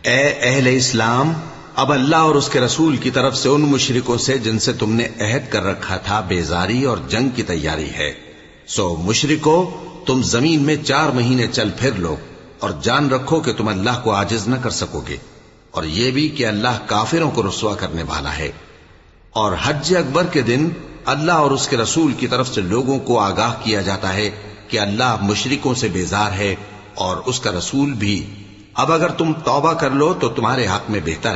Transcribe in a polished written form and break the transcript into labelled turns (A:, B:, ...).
A: ए अहले इस्लाम, अब अल्लाह और उसके रसूल की तरफ से उन मुशरिकों से जिनसे तुमने अहद कर रखा था बेजारी और जंग की तैयारी है। सो मुशरिको, तुम जमीन में 4 महीने चल फिर लो और जान रखो कि तुम अल्लाह को आजिज न कर सकोगे, और यह भी कि अल्लाह काफिरों को रुस्वा करने वाला है। और हज अकबर के दिन अल्लाह और उसके रसूल की तरफ से लोगों को आगाह किया जाता है कि अल्लाह मुशरिकों से बेजार है और उसका रसूल भी। अब अगर तुम तौबा कर लो तो तुम्हारे हक में बेहतर है।